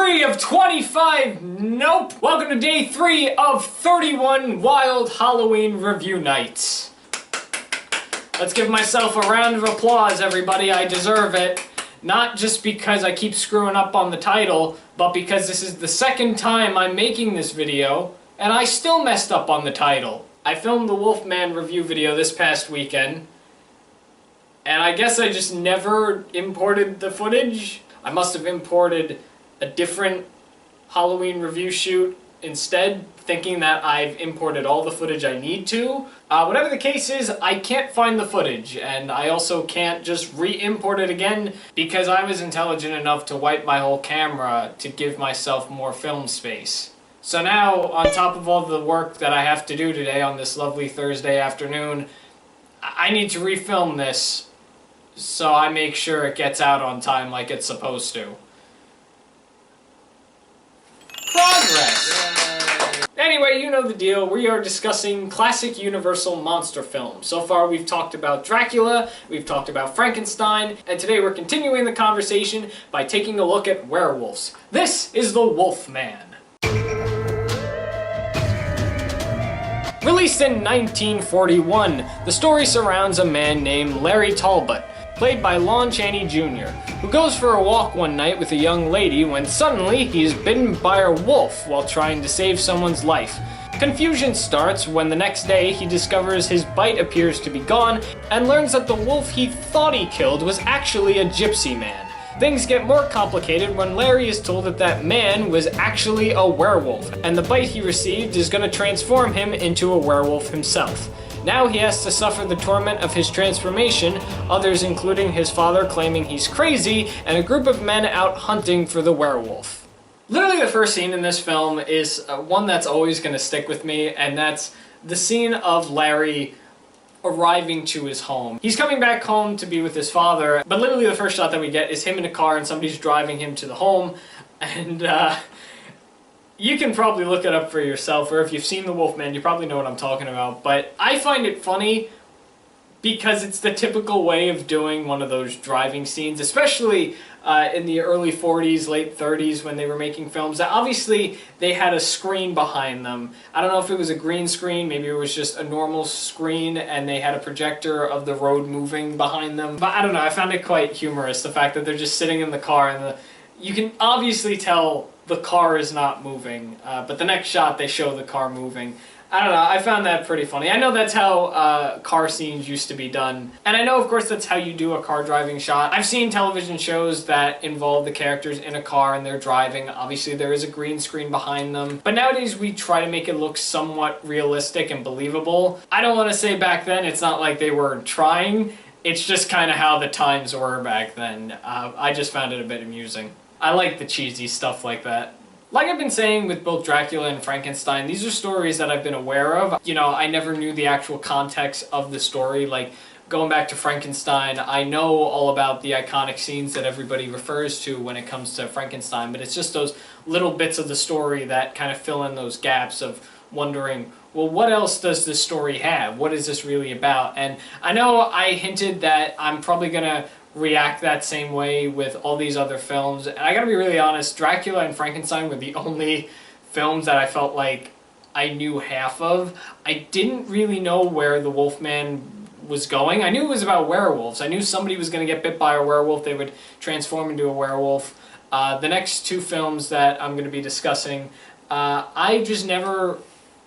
3 of 25, nope! Welcome to day 3 of 31 wild Halloween review nights. Let's give myself a round of applause, everybody, I deserve it. Not just because I keep screwing up on the title, but because this is the second time I'm making this video, and I still messed up on the title. I filmed the Wolfman review video this past weekend, and I guess I just never imported the footage. I must have imported a different Halloween review shoot instead, thinking that I've imported all the footage I need to. Whatever the case is, I can't find the footage, and I also can't just re-import it again because I was intelligent enough to wipe my whole camera to give myself more film space. So now, on top of all the work that I have to do today on this lovely Thursday afternoon, I need to refilm this so I make sure it gets out on time like it's supposed to. Progress! Yay. Anyway, you know the deal. We are discussing classic Universal monster films. So far we've talked about Dracula, we've talked about Frankenstein, and today we're continuing the conversation by taking a look at werewolves. This is the Wolfman. Released in 1941, the story surrounds a man named Larry Talbot, played by Lon Chaney Jr., who goes for a walk one night with a young lady when suddenly he is bitten by a wolf while trying to save someone's life. Confusion starts when the next day he discovers his bite appears to be gone and learns that the wolf he thought he killed was actually a gypsy man. Things get more complicated when Larry is told that that man was actually a werewolf, and the bite he received is going to transform him into a werewolf himself. Now he has to suffer the torment of his transformation, others including his father claiming he's crazy, and a group of men out hunting for the werewolf. Literally the first scene in this film is one that's always going to stick with me, and that's the scene of Larry arriving to his home. He's coming back home to be with his father, but literally the first shot that we get is him in a car and somebody's driving him to the home, and you can probably look it up for yourself, or if you've seen The Wolfman, you probably know what I'm talking about, but I find it funny because it's the typical way of doing one of those driving scenes, especially in the early 40s, late 30s when they were making films. Obviously, they had a screen behind them. I don't know if it was a green screen, maybe it was just a normal screen and they had a projector of the road moving behind them. But I don't know, I found it quite humorous, the fact that they're just sitting in the car and you can obviously tell the car is not moving, but the next shot they show the car moving. I don't know, I found that pretty funny. I know that's how car scenes used to be done. And I know, of course, that's how you do a car driving shot. I've seen television shows that involve the characters in a car and they're driving. Obviously, there is a green screen behind them. But nowadays, we try to make it look somewhat realistic and believable. I don't want to say back then, it's not like they weren't trying. It's just kind of how the times were back then. I just found it a bit amusing. I like the cheesy stuff like that. Like I've been saying with both Dracula and Frankenstein, these are stories that I've been aware of. You know, I never knew the actual context of the story. Like, going back to Frankenstein, I know all about the iconic scenes that everybody refers to when it comes to Frankenstein, but it's just those little bits of the story that kind of fill in those gaps of wondering, well, what else does this story have? What is this really about? And I know I hinted that I'm probably gonna react that same way with all these other films. And I gotta be really honest, Dracula and Frankenstein were the only films that I felt like I knew half of. I didn't really know where the Wolfman was going. I knew it was about werewolves. I knew somebody was going to get bit by a werewolf, they would transform into a werewolf. The next two films that I'm going to be discussing, I just never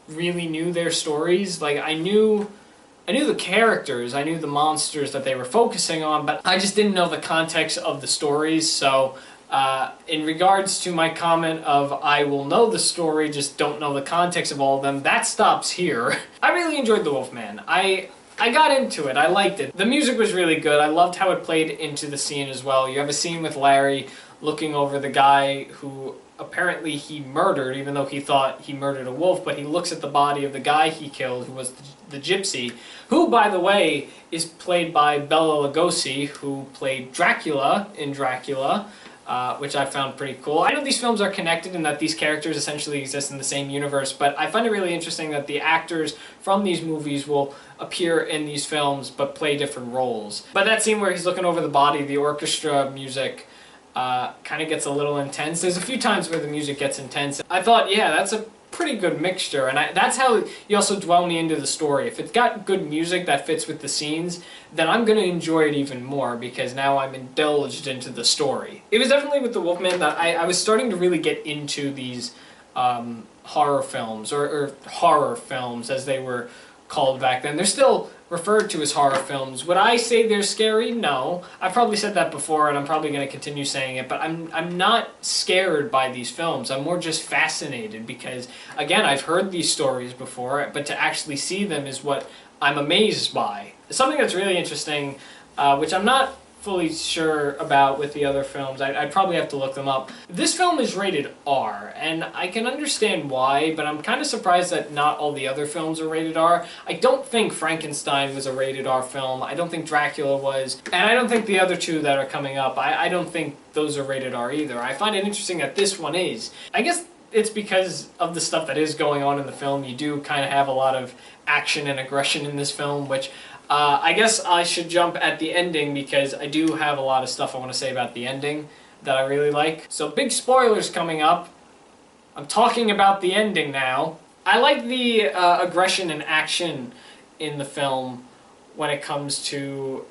really knew their stories. Like, I knew the characters, I knew the monsters that they were focusing on, but I just didn't know the context of the stories, so in regards to my comment of I will know the story, just don't know the context of all of them, that stops here. I really enjoyed The Wolfman. I got into it, I liked it. The music was really good, I loved how it played into the scene as well. You have a scene with Larry looking over the guy who apparently he murdered, even though he thought he murdered a wolf, but he looks at the body of the guy he killed, who was the gypsy, who, by the way, is played by Bela Lugosi, who played Dracula in Dracula, which I found pretty cool. I know these films are connected and that these characters essentially exist in the same universe, but I find it really interesting that the actors from these movies will appear in these films but play different roles. But that scene where he's looking over the body, the orchestra music, kind of gets a little intense. There's a few times where the music gets intense. I thought, yeah, that's a pretty good mixture, and that's how you also dwell me into the story. If it's got good music that fits with the scenes, then I'm going to enjoy it even more, because now I'm indulged into the story. It was definitely with the Wolfman that I was starting to really get into these horror films, or horror films as they were called back then. They're still referred to as horror films. Would I say they're scary? No. I've probably said that before, and I'm probably going to continue saying it, but I'm not scared by these films. I'm more just fascinated because, again, I've heard these stories before, but to actually see them is what I'm amazed by. Something that's really interesting, which I'm not fully sure about with the other films. I'd probably have to look them up. This film is rated R, and I can understand why, but I'm kind of surprised that not all the other films are rated R. I don't think Frankenstein was a rated R film. I don't think Dracula was, and I don't think the other two that are coming up, I don't think those are rated R either. I find it interesting that this one is. I guess it's because of the stuff that is going on in the film. You do kind of have a lot of action and aggression in this film, which I guess I should jump at the ending, because I do have a lot of stuff I want to say about the ending that I really like. So big spoilers coming up. I'm talking about the ending now. I like the aggression and action in the film when it comes to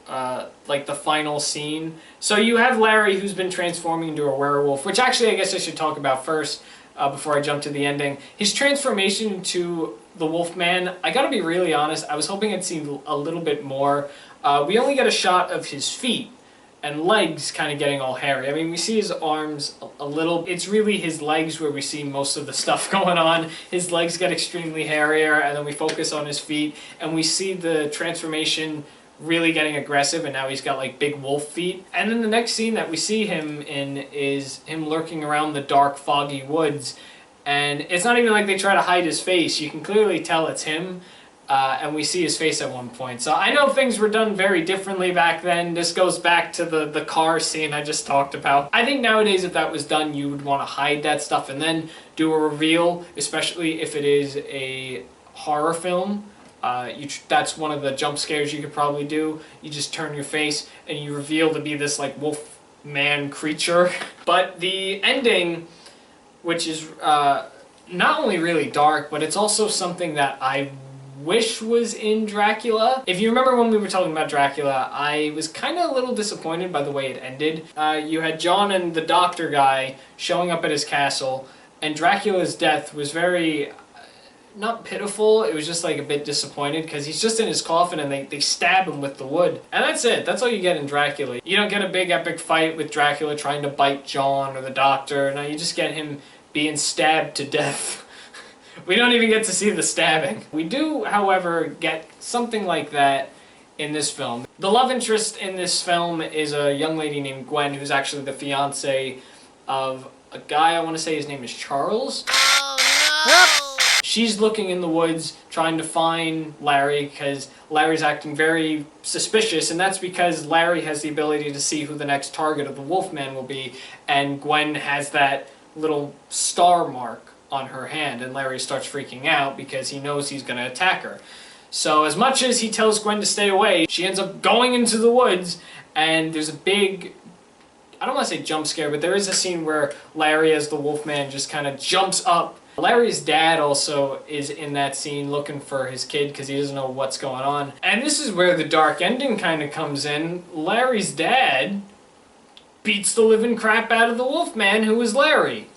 like the final scene. So you have Larry, who's been transforming into a werewolf, which actually I guess I should talk about first before I jump to the ending. His transformation into the Wolfman, I gotta be really honest, I was hoping I'd see a little bit more. We only get a shot of his feet and legs kind of getting all hairy. I mean, we see his arms a little. It's really his legs where we see most of the stuff going on. His legs get extremely hairier, and then we focus on his feet, and we see the transformation really getting aggressive, and now he's got like big wolf feet. And then the next scene that we see him in is him lurking around the dark, foggy woods. And it's not even like they try to hide his face. You can clearly tell it's him, and we see his face at one point. So I know things were done very differently back then. This goes back to the car scene I just talked about. I think nowadays if that was done, you would want to hide that stuff and then do a reveal, especially if it is a horror film. That's one of the jump scares you could probably do. You just turn your face and you reveal to be this like wolf man creature. But the ending, which is not only really dark, but it's also something that I wish was in Dracula. If you remember when we were talking about Dracula, I was kind of a little disappointed by the way it ended. You had John and the doctor guy showing up at his castle, and Dracula's death was very, not pitiful, it was just like a bit disappointed, because he's just in his coffin and they stab him with the wood. And that's it. That's all you get in Dracula. You don't get a big epic fight with Dracula trying to bite John or the doctor. No, you just get him being stabbed to death. We don't even get to see the stabbing. We do, however, get something like that in this film. The love interest in this film is a young lady named Gwen, who's actually the fiance of a guy, I want to say his name is Charles. Oh, no! She's looking in the woods trying to find Larry because Larry's acting very suspicious, and that's because Larry has the ability to see who the next target of the Wolfman will be, and Gwen has that little star mark on her hand, and Larry starts freaking out because he knows he's going to attack her. So as much as he tells Gwen to stay away, she ends up going into the woods, and there's a big, I don't want to say jump scare, but there is a scene where Larry as the Wolfman just kind of jumps up. Larry's dad also is in that scene looking for his kid because he doesn't know what's going on. And this is where the dark ending kind of comes in. Larry's dad beats the living crap out of the Wolfman, who is Larry.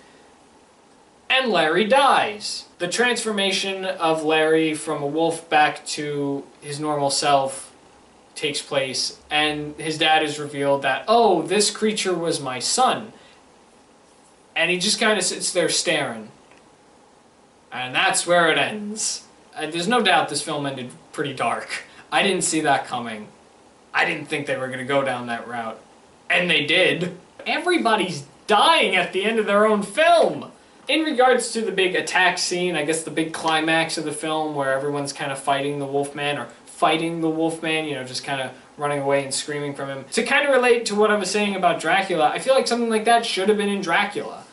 And Larry dies. The transformation of Larry from a wolf back to his normal self takes place, and his dad is revealed that, oh, this creature was my son. And he just kind of sits there staring. And that's where it ends. There's no doubt this film ended pretty dark. I didn't see that coming. I didn't think they were going to go down that route. And they did. Everybody's dying at the end of their own film. In regards to the big attack scene, I guess the big climax of the film where everyone's kind of fighting the Wolfman, or fighting the Wolfman, you know, just kind of running away and screaming from him. To kind of relate to what I was saying about Dracula, I feel like something like that should have been in Dracula.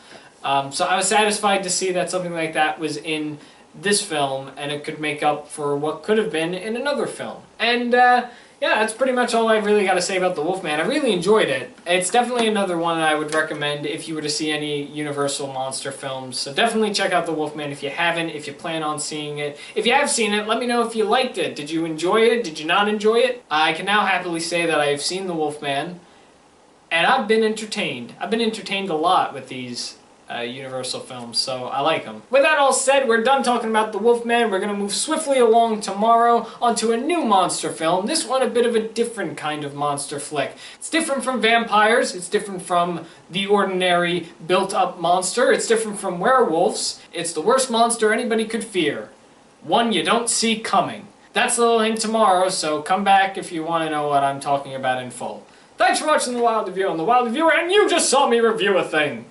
So I was satisfied to see that something like that was in this film, and it could make up for what could have been in another film. And, yeah, Yeah, that's pretty much all I really got to say about The Wolfman. I really enjoyed it. It's definitely another one that I would recommend if you were to see any Universal monster films. So definitely check out The Wolfman if you haven't, if you plan on seeing it. If you have seen it, let me know if you liked it. Did you enjoy it? Did you not enjoy it? I can now happily say that I have seen The Wolfman, and I've been entertained. I've been entertained a lot with these Universal films, so I like them. With that all said, we're done talking about The Wolfman. We're going to move swiftly along tomorrow onto a new monster film. This one a bit of a different kind of monster flick. It's different from vampires. It's different from the ordinary built-up monster. It's different from werewolves. It's the worst monster anybody could fear. One you don't see coming. That's a little hint tomorrow, so come back if you want to know what I'm talking about in full. Thanks for watching The Wild Review. I'm The Wild Reviewer, and you just saw me review a thing.